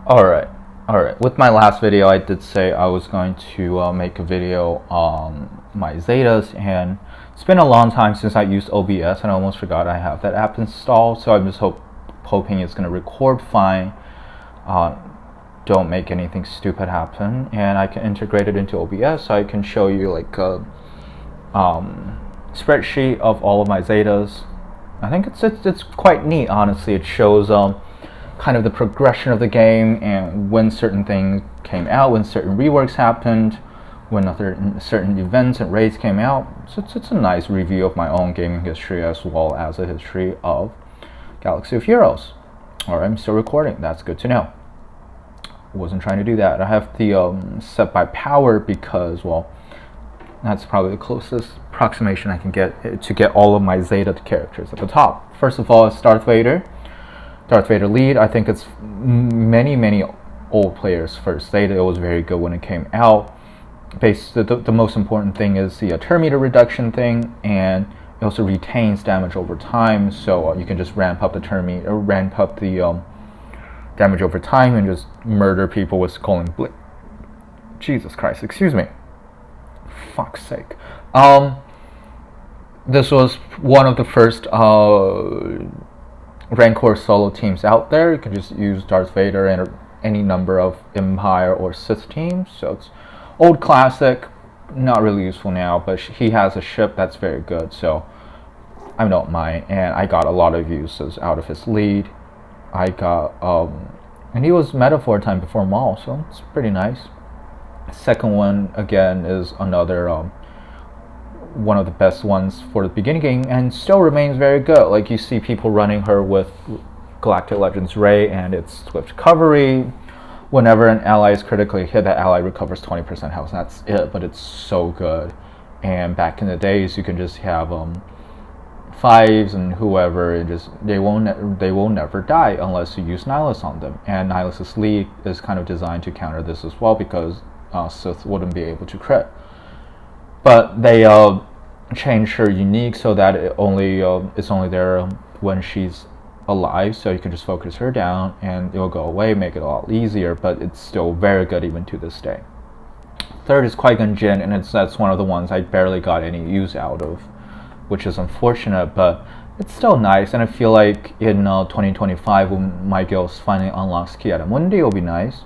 Alright, alright. With my last video, I did say I was going to make a video on my zetas, and it's been a long time since I used OBS, and I almost forgot I have that app installed, so I'm just hoping it's going to record fine. Don't make anything stupid happen, and I can integrate it into OBS, so I can show you like a spreadsheet of all of my zetas. I think it's quite neat, honestly. It shows kind of the progression of the game and when certain things came out, when certain reworks happened, when certain events and raids came out. So it's a nice review of my own gaming history as well as a history of Galaxy of Heroes. Alright, I'm still recording. That's good to know. Wasn't trying to do that. I have the set by power because, well, that's probably the closest approximation I can get to get all of my Zeta characters at the top. First of all, it's Darth Vader lead. I think it's many old players' first Zeta. It was very good when it came out. The most important thing is the turn meter reduction thing, and it also retains damage over time, so you can just ramp up the turn meter, ramp up the damage over time, and just murder people with Scalding Blade. Jesus Christ, excuse me. Fuck's sake. This was one of the first Rancor solo teams out there. You can just use Darth Vader and any number of Empire or Sith teams. So it's old classic, not really useful now, but he has a ship that's very good, so I don't mind. And I got a lot of uses out of his lead. I got and he was meta for a time before Maul, so it's pretty nice. Second one again is another one of the best ones for the beginning game, and still remains very good. Like, you see people running her with Galactic Legends Ray and its swift recovery. Whenever an ally is critically hit, that ally recovers 20% health. That's it, but it's so good. And back in the days, you can just have fives and whoever, and just they will never die unless you use Nihilus on them. And Nihilus's lead is kind of designed to counter this as well, because Sith wouldn't be able to crit. But they changed her unique so that it's only there when she's alive, so you can just focus her down and it will go away, make it a lot easier, but it's still very good even to this day. Third is Qui-Gon Jinn, and that's one of the ones I barely got any use out of, which is unfortunate, but it's still nice. And I feel like in 2025, when my guild finally unlocks Ki Adi Mundi, it'll be nice.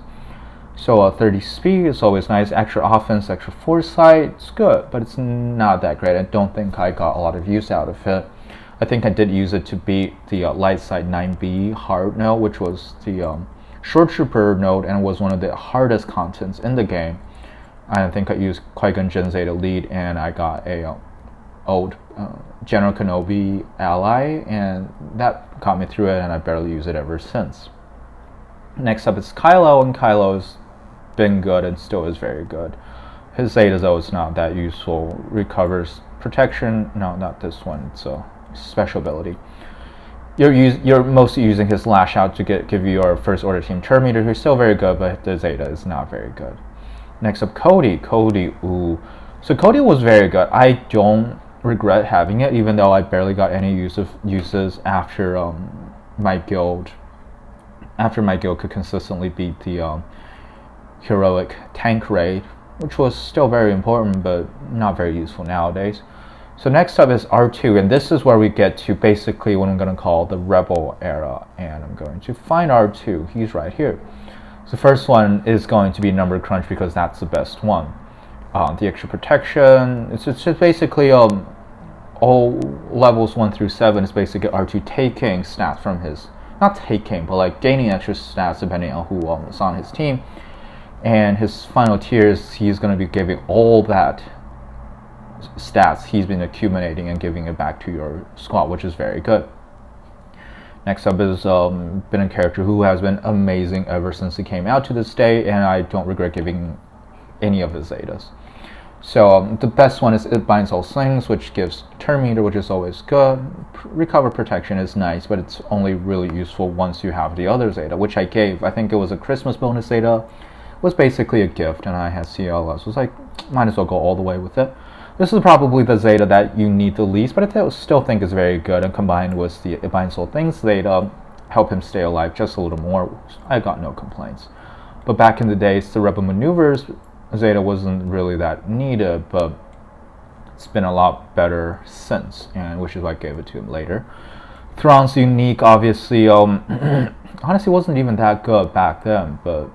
So 30 speed is always nice. Extra offense, extra foresight, it's good, but it's not that great. I don't think I got a lot of use out of it. I think I did use it to beat the light side 9B hard node, which was the short trooper node, and was one of the hardest contents in the game. I think I used Qui-Gon Jinn Zeta lead, and I got a old General Kenobi ally, and that got me through it, and I barely use it ever since. Next up is Kylo, and Kylo's been good and still is very good. His Zeta, though, is not that useful. Recovers protection. No, not this one. It's a special ability. You're mostly using his lash out to give you your first order team turn meter, who's still very good, but the Zeta is not very good. Next up, Cody. Ooh. So Cody was very good. I don't regret having it, even though I barely got any uses after my guild. After my guild could consistently beat the heroic tank raid, which was still very important, but not very useful nowadays. So next up is R2, and this is where we get to basically what I'm going to call the Rebel era, and I'm going to find R2. He's right here. So the first one is going to be Number Crunch, because that's the best one. The extra protection, it's just basically all levels 1 through 7 is basically R2 taking stats from his, not taking, but like gaining extra stats depending on who is on his team. And his final tiers, he's going to be giving all that stats he's been accumulating and giving it back to your squad, which is very good. Next up is been a character who has been amazing ever since he came out to this day, and I don't regret giving any of his Zetas. So the best one is It Binds All Slings, which gives turn meter, which is always good. Recover protection is nice, but it's only really useful once you have the other Zeta, which I gave. I think it was a Christmas bonus Zeta. It was basically a gift, and I had CLS. So it was like, might as well go all the way with it. This is probably the Zeta that you need the least, but I still think is very good, and combined with the It Binds All Things Zeta, help him stay alive just a little more, I got no complaints. But back in the days, the Rebel Maneuvers Zeta wasn't really that needed, but it's been a lot better since, and which is why I gave it to him later. Thrawn's unique, obviously, honestly wasn't even that good back then, but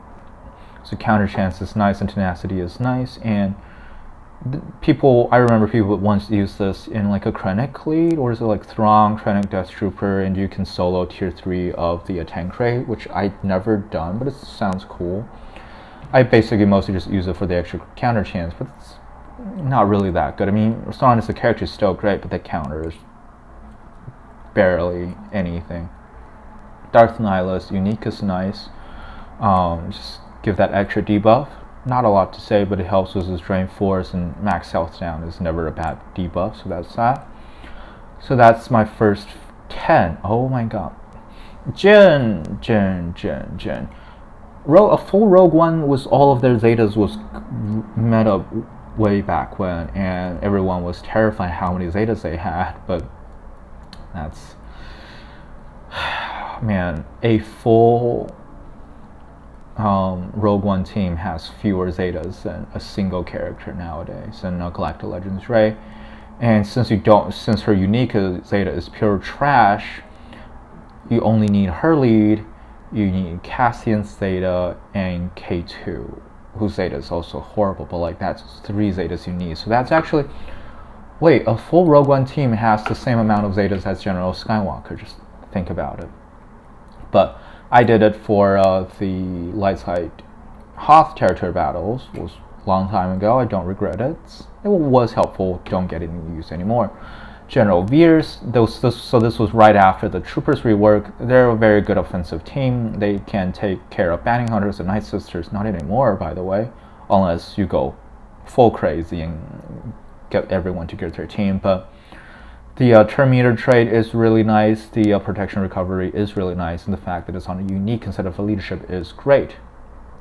so counter chance is nice and tenacity is nice, and I remember people would once use this in like a Krennic lead, or is it like Thrawn, Krennic, Death Trooper, and you can solo tier 3 of the tank raid, which I'd never done, but it sounds cool. I basically mostly just use it for the extra counter chance, but it's not really that good. I mean, Thrawn as a character is still great, but the counter is barely anything. Darth Nihilus, unique is nice. Just give that extra debuff. Not a lot to say, but it helps with his drain force, and max health down is never a bad debuff, so that's that. So that's my first 10. Oh my god. Jin. A full Rogue One with all of their Zetas was meta way back when, and everyone was terrified how many Zetas they had, but that's... Man, a full Rogue One team has fewer Zetas than a single character nowadays in Galactic Legends Rey. And since her unique Zeta is pure trash, you only need her lead, you need Cassian's Zeta, and K2, whose Zeta is also horrible, but like that's 3 Zetas you need. So that's actually, wait, a full Rogue One team has the same amount of Zetas as General Skywalker, just think about it. But I did it for the light side Hoth territory battles. It was a long time ago. I don't regret it. It was helpful. Don't get it in use anymore. General Veers. So this was right after the Troopers rework. They're a very good offensive team. They can take care of Bounty Hunters and Night Sisters. Not anymore, by the way, unless you go full crazy and get everyone to get their team. But the turn meter trade is really nice, the protection recovery is really nice, and the fact that it's on a unique instead of a leadership is great.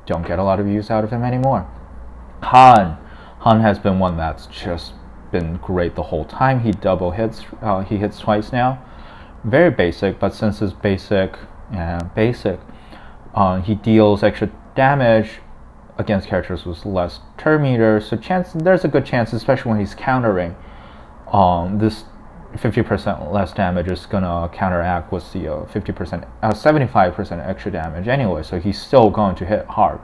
Don't get a lot of use out of him anymore. Han has been one that's just been great the whole time. He double hits, he hits twice now. Very basic, but since it's basic, he deals extra damage against characters with less turn meter, so there's a good chance, especially when he's countering, this 50% less damage is gonna counteract with the 75% extra damage anyway, so he's still going to hit hard.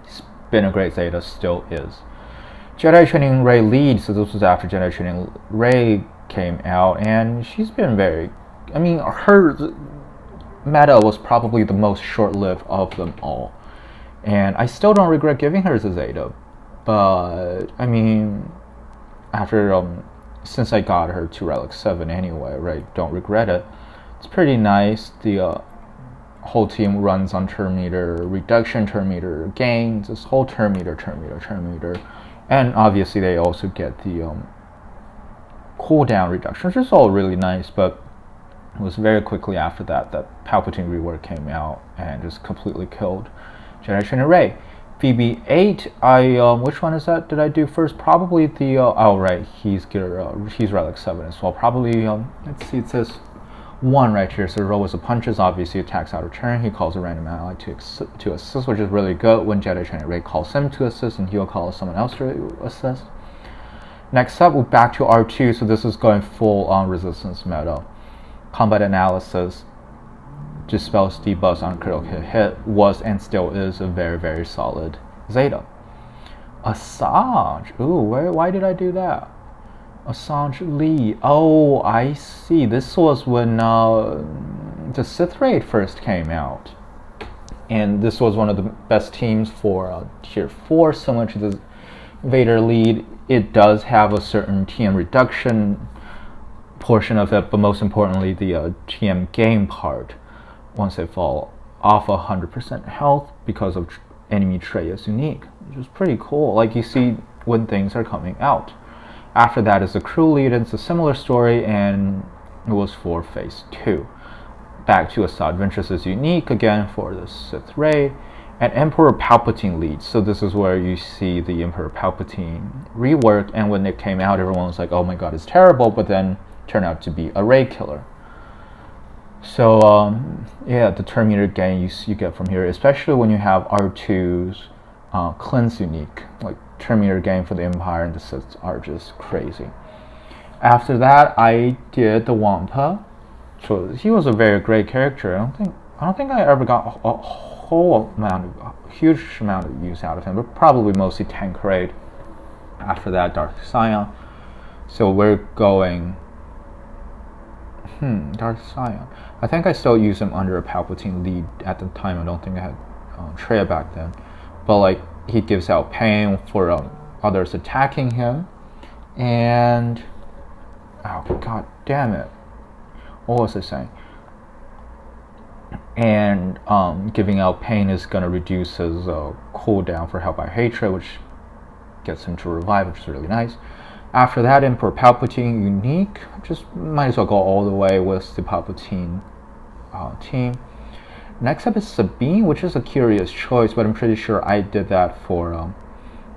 He's been a great Zeta, still is. Jedi Training Rey lead, so this was after Jedi Training Rey came out, and she's been her meta was probably the most short-lived of them all. And I still don't regret giving her as a Zeta, but I mean, after since I got her to Relic 7 anyway, right? Don't regret it. It's pretty nice. The whole team runs on turn meter reduction, turn meter gains, this whole turn meter. And obviously they also get the cooldown reduction, which is all really nice, but it was very quickly after that Palpatine rework came out and just completely killed Jedi Training Rey. BB-8, which one is that? Did I do first? Probably the, oh right, he's Relic 7 as well. Probably, let's see, it says 1 right here. So roll with the punches, obviously attacks out of turn. He calls a random ally to assist, which is really good when Jedi Training Rey calls him to assist, and he'll call someone else to assist. Next up, we're back to R2, so this is going full on resistance meta. Combat analysis dispels debuffs on critical hit was and still is a very, very solid Zeta. Asajj. Ooh, why did I do that? Asajj Lee. Oh, I see. This was when the Sith Raid first came out. And this was one of the best teams for Tier 4, similar to the Vader lead. It does have a certain TM reduction portion of it, but most importantly, the TM gain part. Once they fall off 100% health because of enemy trait is unique, which is pretty cool. Like you see when things are coming out. After that is the crew lead, and it's a similar story, and it was for Phase 2. Back to Asajj Ventress is unique again for the Sith Raid, and Emperor Palpatine leads. So this is where you see the Emperor Palpatine rework, and when it came out, everyone was like, "Oh my God, it's terrible!" But then turned out to be a raid killer. So yeah, the turn meter gain you get from here, especially when you have R2's cleanse unique, like turn meter gain for the Empire and the Sith are just crazy. After that, I did the Wampa. So he was a very great character. I don't think I ever got a whole amount of a huge amount of use out of him, but probably mostly tank raid. After that, Darth Scion. So we're going. Darth Scion. I think I still use him under a Palpatine lead at the time. I don't think I had Traya back then, but like he gives out pain for others attacking him, and oh god damn it, what was I saying? And giving out pain is gonna reduce his cooldown for Hell by Hatred, which gets him to revive, which is really nice. After that, Emperor Palpatine unique. Just might as well go all the way with the Palpatine team. Next up is Sabine, which is a curious choice, but I'm pretty sure I did that for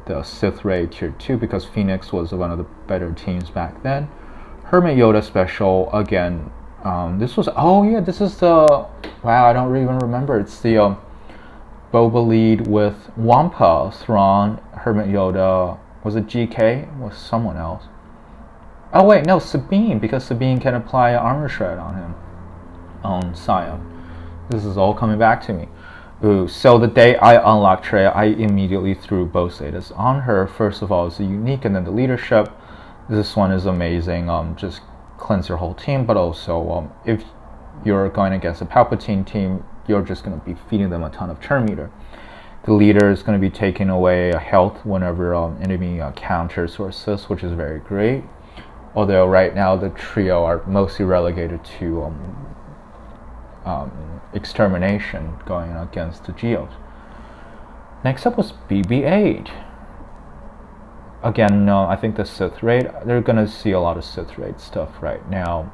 the Sith Raid Tier 2 because Phoenix was one of the better teams back then. Hermit Yoda special, again, this was, oh yeah, this is the, wow, I don't even remember. It's the Boba lead with Wampa, Thrawn, Hermit Yoda. Was it GK? Was someone else? Oh wait, no, Sabine, because Sabine can apply armor shred on him, on Scion. This is all coming back to me. Ooh, so the day I unlocked Traya, I immediately threw both zetas on her. First of all, it's the unique, and then the leadership. This one is amazing. Just cleanse your whole team, but also if you're going against a Palpatine team, you're just going to be feeding them a ton of turn meter. The leader is going to be taking away health whenever enemy counters or assists, which is very great. Although right now the trio are mostly relegated to extermination, going against the Geos. Next up was BB-8. Again, no, I think the Sith Raid, they're going to see a lot of Sith Raid stuff right now.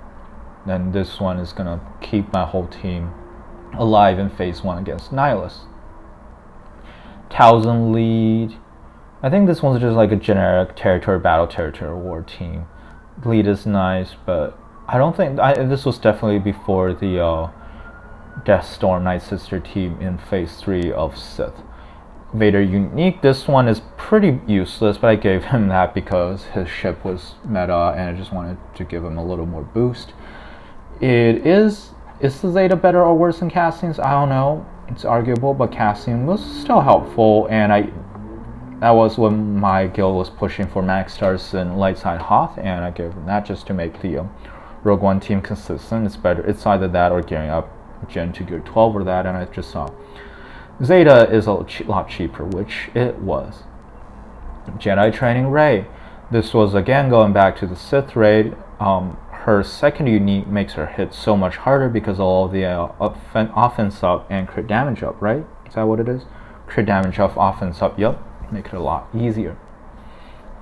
Then this one is going to keep my whole team alive in phase 1 against Nihilus. 1000 lead. I think this one's just like a generic territory battle, territory war team. Lead is nice, but I don't think this was definitely before the Death Storm Night Sister team in phase 3 of Sith. Vader unique. This one is pretty useless, but I gave him that because his ship was meta and I just wanted to give him a little more boost. Is the Zeta better or worse than Cassian's? I don't know. It's arguable, but Cassian was still helpful, and that was when my guild was pushing for max stars in Lightside Hoth, and I gave them that just to make the Rogue One team consistent. It's better. It's either that or gearing up Gen 2 Gear 12 or that, and I just saw Zeta is a lot cheaper, which it was. Jedi Training Rey. This was again going back to the Sith Raid. Her second unique makes her hit so much harder because of all the offense up and crit damage up, right? Is that what it is? Crit damage up, offense up, yep. Make it a lot easier.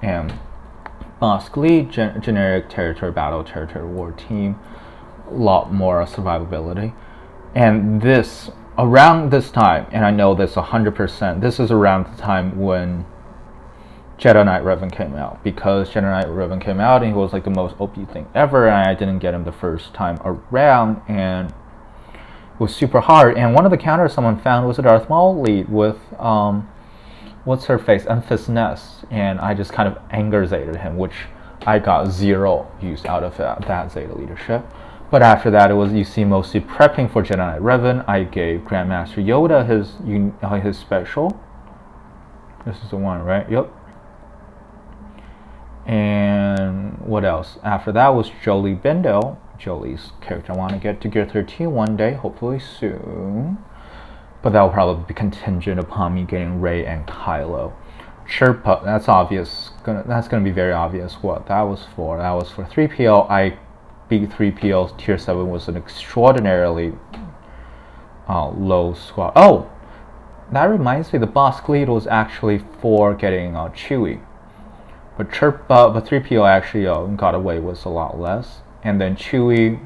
And Bosk lead, generic territory battle, territory war team. A lot more survivability. And this, around this time, and I know this 100%, this is around the time when Jedi Knight Revan came out, because Jedi Knight Revan came out and he was like the most OP thing ever, and I didn't get him the first time around, and it was super hard. And one of the counters someone found was a Darth Maul lead with what's her face, Emphas Nest, and I just kind of anger zeted him, which I got 0 use out of that Zeta leadership. But after that, it was, you see, mostly prepping for Jedi Knight Revan. I gave Grandmaster Yoda his special. This is the one, right? Yep. And what else? After that was Jolie Bendel. Jolie's character I want to get to Gear 13 one day, hopefully soon. But that will probably be contingent upon me getting Rey and Kylo. Sherpa, that's obvious. That's gonna be very obvious what that was for. That was for 3PO. I beat 3PO. Tier 7 was an extraordinarily low squad. Oh, that reminds me, the boss lead was actually for getting Chewie. But 3PO actually got away with a lot less. And then Chewie,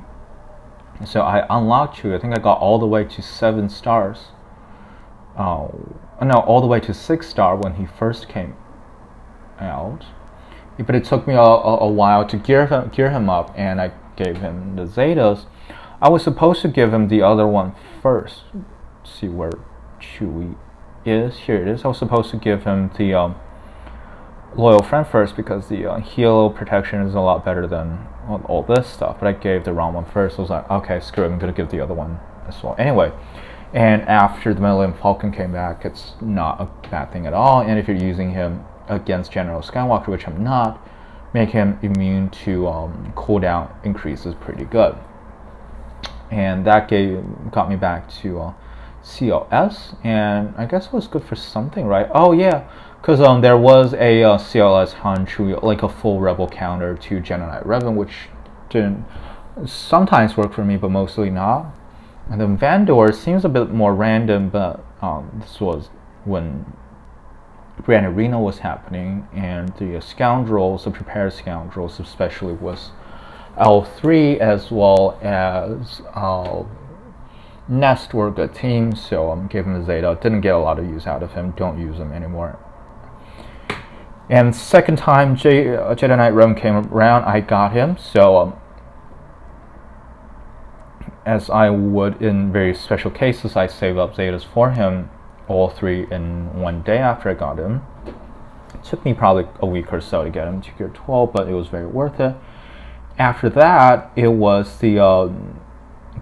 so I unlocked Chewie. I think I got all the way to 7 stars. No, all the way to 6 star when he first came out. But it took me a while to gear him up, and I gave him the Zetas. I was supposed to give him the other one first. Let's see where Chewie is. Here it is. I was supposed to give him the loyal friend first because the heal protection is a lot better than all this stuff. But I gave the wrong one first. I was like, okay, screw it. I'm gonna give the other one as well. Anyway, and after the Millennium Falcon came back, it's not a bad thing at all. And if you're using him against General Skywalker, which I'm not, make him immune to cooldown increases pretty good. And that got me back to CLS, and I guess it was good for something, right? Oh yeah, because there was a CLS Han Chewie, like a full Rebel counter to Jedi Knight Revan, which didn't sometimes work for me, but mostly not. And then Vandor seems a bit more random, but this was when Grand Arena was happening, and the Scoundrels, the Prepared Scoundrels especially, was L3 as well as Nest were good teams, so gave him a Zeta. Didn't get a lot of use out of him. Don't use him anymore. And second time Jedi Knight Revan came around, I got him. So as I would in very special cases, I save up Zetas for him, all three in one day after I got him. It took me probably a week or so to get him to Gear 12, but it was very worth it. After that, it was the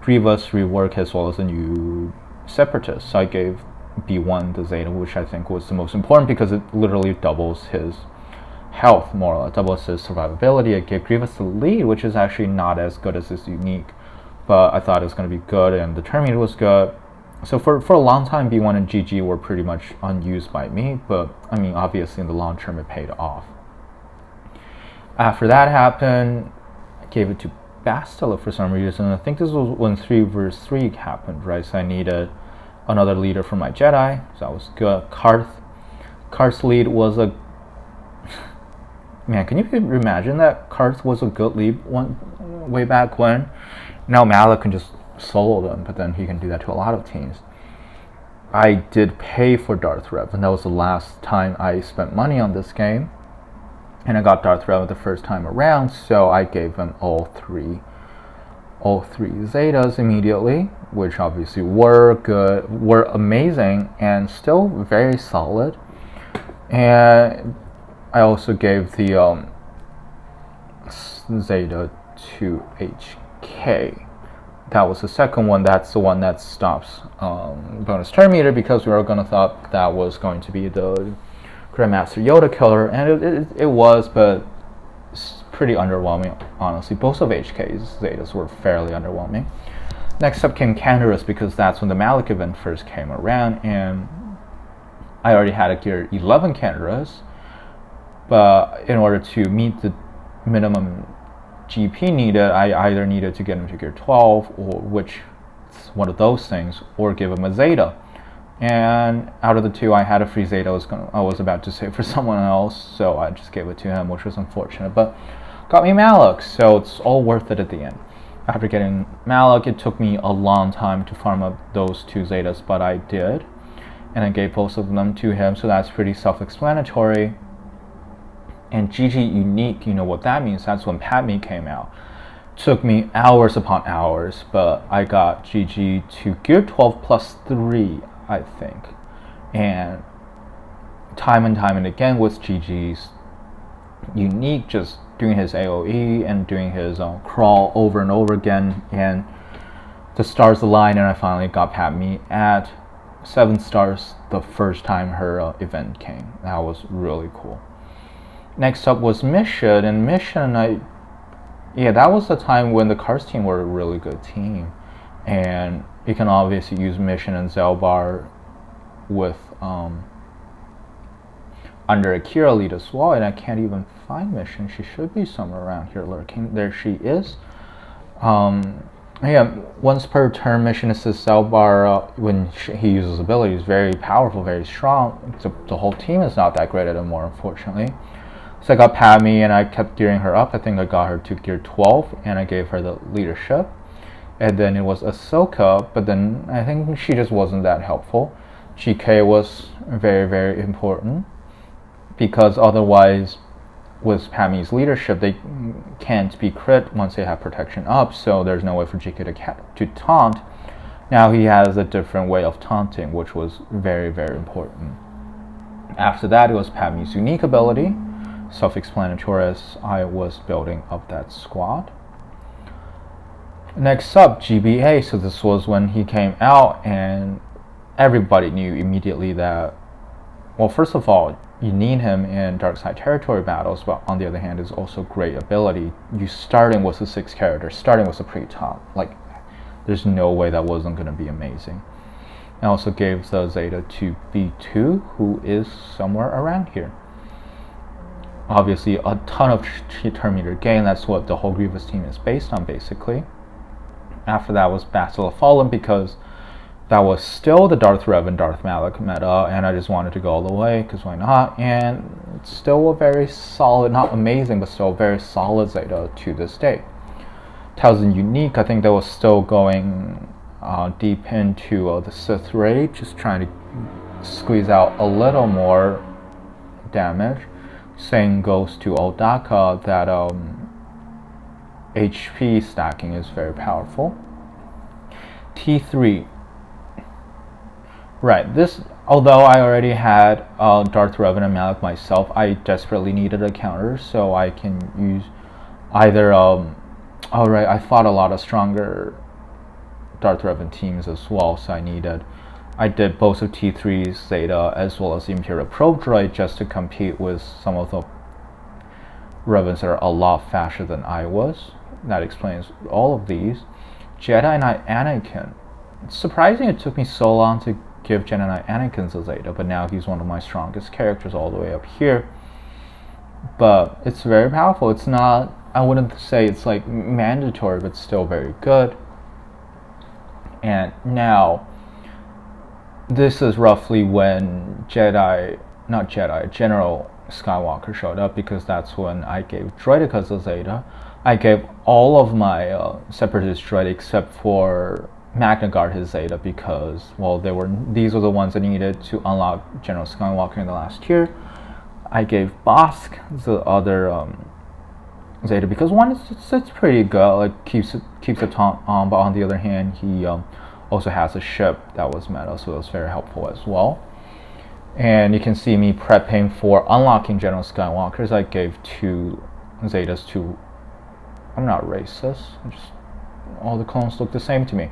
Grievous rework as well as the new Separatist. So I gave B1 the Zeta, which I think was the most important because it literally doubles his health, more or less, doubles his survivability. I gave Grievous the lead, which is actually not as good as his unique, but I thought it was going to be good, and the Terminator was good. So for a long time, B1 and GG were pretty much unused by me, but I mean, obviously in the long term, it paid off. After that happened, I gave it to Bastila for some reason. I think this was when 3 vs 3 happened, right? So I needed another leader for my Jedi, so that was good. Karth's lead was a... Man, can you imagine that Karth was a good lead way back when? Now Malak can just solo them, but then he can do that to a lot of teams. I did pay for Darth Revan, and that was the last time I spent money on this game. And I got Darth Revan the first time around, so I gave him all three Zetas immediately, which obviously were good, were amazing, and still very solid. And I also gave the Zeta to HK. That was the second one. That's the one that stops bonus turn meter, because we were gonna thought that was going to be the Grandmaster Yoda killer, and it was, but it's pretty underwhelming, honestly. Both of HK's Zetas were fairly underwhelming. Next up came Canderous, because that's when the Malak event first came around, and I already had a Gear 11 Canderous, but in order to meet the minimum GP needed, I either needed to get him to Gear 12, or which is one of those things, or give him a Zeta. And out of the two, I had a free Zeta I was about to save for someone else, so I just gave it to him, which was unfortunate, but got me Malak, so it's all worth it at the end. After getting Malak, it took me a long time to farm up those two Zetas, but I did, and I gave both of them to him, so that's pretty self-explanatory. And GG Unique, you know what that means, that's when Padme came out. Took me hours upon hours, but I got GG to Gear 12 plus 3, I think. And time and again with GG's Unique, just doing his AoE and doing his crawl over and over again, and the stars aligned, and I finally got Padme at 7 stars the first time her event came. That was really cool. Next up was Mission, and Mission, that was the time when the Cars team were a really good team, and you can obviously use Mission and Zelbar with under Akira lead as well, and I can't even find Mission. She should be somewhere around here lurking. There she is. Once per turn, Mission assists Zelbar when he uses abilities. Very powerful, very strong. The whole team is not that great anymore, unfortunately. So I got Padme, and I kept gearing her up. I think I got her to Gear 12, and I gave her the leadership. And then it was Ahsoka, but then I think she just wasn't that helpful. GK was very, very important, because otherwise with Pammy's leadership, they can't be crit once they have protection up, so there's no way for GK to taunt. Now he has a different way of taunting, which was very, very important. After that, it was Pammy's unique ability, self-explanatory as I was building up that squad. Next up, GBA. So this was when he came out, and everybody knew immediately that, well, first of all, you need him in dark side territory battles, but on the other hand, it's also great ability. You starting with a 6 character, starting with a pre-top, like there's no way that wasn't going to be amazing. I also gave the Zeta to B2, who is somewhere around here. Obviously, a ton of turn meter gain. That's what the whole Grievous team is based on, basically. After that was Battle of Fallen, because that was still the Darth Rev and Darth Malak meta, and I just wanted to go all the way, because why not? And it's still a very solid, not amazing, but still a very solid Zeta to this day. Thousand Unique, I think that was still going deep into the Sith Raid, just trying to squeeze out a little more damage. Same goes to Odaka, that HP stacking is very powerful. T3. Right, this, although I already had Darth Revan and Malak myself, I desperately needed a counter, so I can use either, alright, I fought a lot of stronger Darth Revan teams as well, so I did both of T3's Zeta as well as the Imperial Probe Droid just to compete with some of the Revans that are a lot faster than I was. That explains all of these. Jedi Knight Anakin. It's surprising it took me so long to give Jedi Knight Anakin a Zeta, but now he's one of my strongest characters all the way up here. But it's very powerful. It's not, I wouldn't say it's like mandatory, but still very good. And now, this is roughly when General Skywalker showed up, because that's when I gave Droideka a Zeta. I gave all of my Separatist droid except for Magna Guard his Zeta, because, well, these were the ones I needed to unlock General Skywalker in the last tier. I gave Bosk the other Zeta because one, it's pretty good, like keeps a taunt on, but on the other hand, he also has a ship that was meta, so it was very helpful as well. And you can see me prepping for unlocking General Skywalkers. I gave 2 Zetas to, I'm not racist, all the clones look the same to me.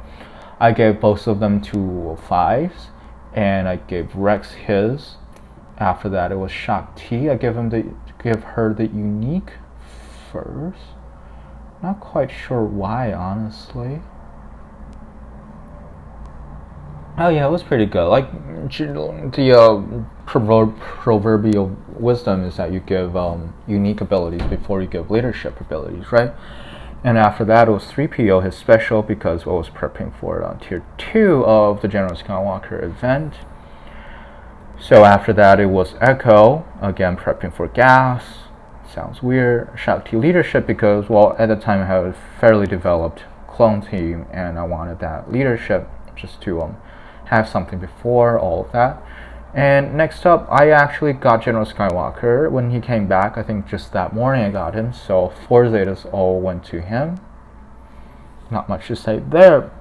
I gave both of them to 5s, and I gave Rex his. After that, it was Shakti. I gave her the unique first. Not quite sure why, honestly. Oh yeah, it was pretty good. Like the proverbial wisdom is that you give unique abilities before you give leadership abilities, right? And after that, it was 3PO, his special, because I was prepping for tier 2 of the General Skywalker event. So after that, it was Echo, again prepping for gas. Sounds weird. Shakti leadership, because, well, at the time I had a fairly developed clone team, and I wanted that leadership just to have something before all of that. And next up, I actually got General Skywalker when he came back. I think just that morning I got him, so 4 Zetas all went to him. Not much to say there.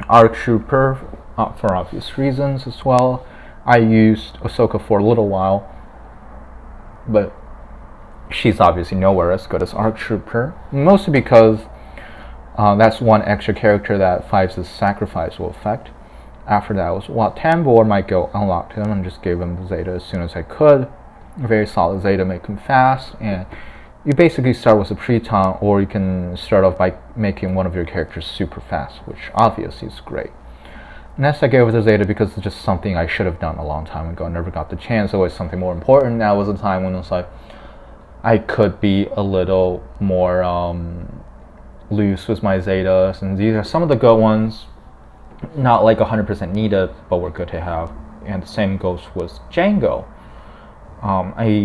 ARC Trooper, for obvious reasons as well. I used Ahsoka for a little while, but she's obviously nowhere as good as ARC Trooper, mostly because that's one extra character that 5's sacrifice will affect. After that was Wat Tambor. My guild unlocked him and just gave him the Zeta as soon as I could. A very solid Zeta, make him fast, and you basically start with a pre-taunt, or you can start off by making one of your characters super fast, which obviously is great. Next, I gave it the Zeta because it's just something I should have done a long time ago. I never got the chance. Always something more important. Now was a time when it was like I could be a little more loose with my Zetas, and these are some of the good ones. Not like 100% needed, but we're good to have. And the same goes with Django. I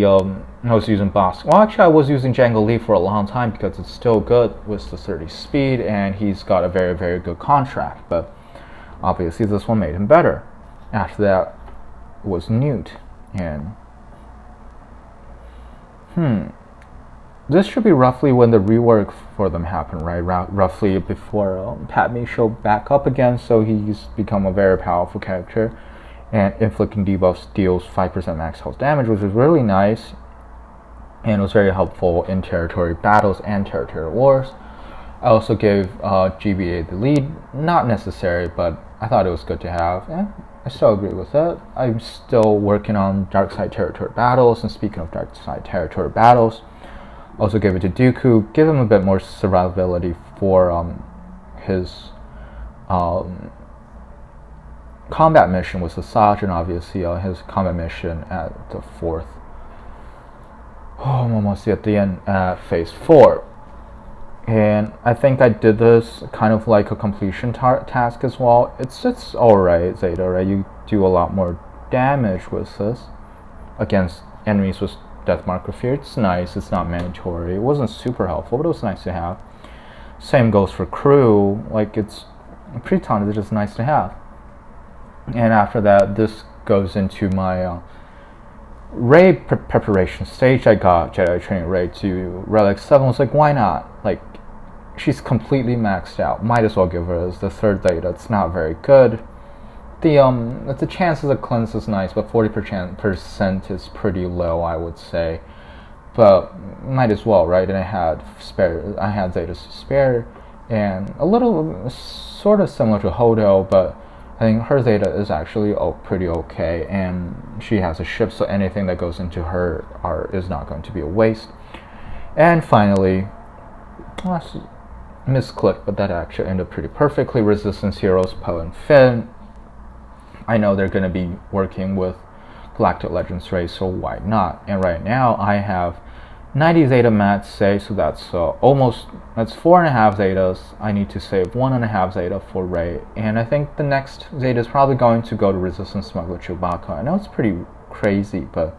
was using Bosk. Well, actually, I was using Django Lee for a long time because it's still good with the 30 speed, and he's got a very, very good contract. But obviously, this one made him better. After that was Newt, and This should be roughly when the rework for them happened, right? Roughly before Padme showed back up again, so he's become a very powerful character. And inflicting debuffs deals 5% max health damage, which is really nice. And it was very helpful in territory battles and territory wars. I also gave GBA the lead. Not necessary, but I thought it was good to have. And I still agree with it. I'm still working on dark side territory battles. And speaking of dark side territory battles, also gave it to Dooku. Give him a bit more survivability for his combat mission with Asajj, and obviously his combat mission at the 4th. I'm almost at the end at phase 4. And I think I did this kind of like a completion task as well. It's alright, Zeta, right? You do a lot more damage with this against enemies with Death Mark of Fear. It's nice, it's not mandatory. It wasn't super helpful, but it was nice to have. Same goes for crew. Like, it's pretty taunted, it's just nice to have. And after that, this goes into my Rey preparation stage. I got Jedi Training Rey to Relic 7. I was like, why not? Like, she's completely maxed out. Might as well give her as the 3rd Zeta. It's not very good. The chances of cleanse is nice, but 40% is pretty low, I would say. But might as well, right? And I had Zetas to spare, and a little sort of similar to Hodo, but I think her Zeta is actually pretty okay, and she has a ship, so anything that goes into her is not going to be a waste. And finally, misclicked, but that actually ended pretty perfectly. Resistance heroes Poe and Finn. I know they're going to be working with Galactic Legends Rey, so why not? And right now I have 90 Zeta mats saved, so that's 4.5 Zetas. I need to save 1.5 Zeta for Rey, and I think the next Zeta is probably going to go to Resistance Smuggler Chewbacca. I know it's pretty crazy, but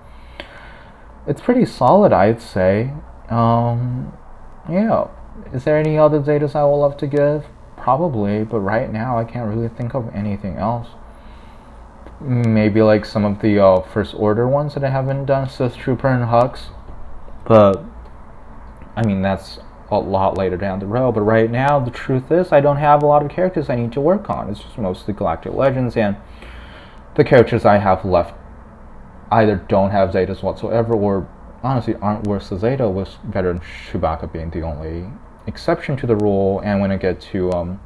it's pretty solid, I'd say. Yeah. Is there any other Zetas I would love to give? Probably, but right now I can't really think of anything else. Maybe like some of the First Order ones that I haven't done, Sith Trooper and Hux. But, I mean, that's a lot later down the road. But right now, the truth is, I don't have a lot of characters I need to work on. It's just mostly Galactic Legends, and the characters I have left either don't have Zetas whatsoever, or honestly aren't worth the Zeta, with Veteran Chewbacca being the only exception to the rule. And when I get to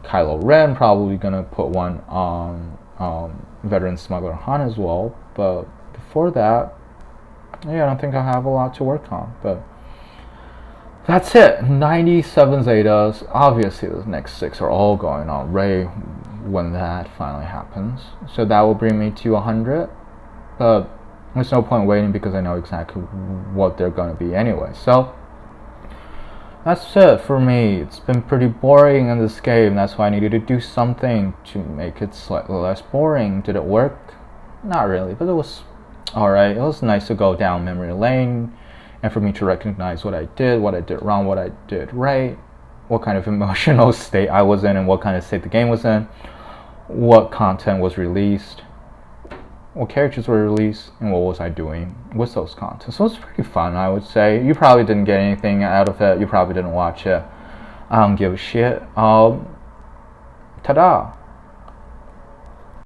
Kylo Ren, probably gonna put one on Veteran Smuggler Han as well. But before that, yeah, I don't think I have a lot to work on. But that's it. 97 Zetas. Obviously, the next 6 are all going on Rey when that finally happens. So that will bring me to 100. But there's no point waiting because I know exactly what they're going to be anyway. So that's it for me. It's been pretty boring in this game. That's why I needed to do something to make it slightly less boring. Did it work? Not really, but it was alright. It was nice to go down memory lane and for me to recognize what I did wrong, what I did right, what kind of emotional state I was in, and what kind of state the game was in, what content was released, what characters were released, and what was I doing with those contents. So it was pretty fun, I would say. You probably didn't get anything out of it. You probably didn't watch it. I don't give a shit. Ta-da!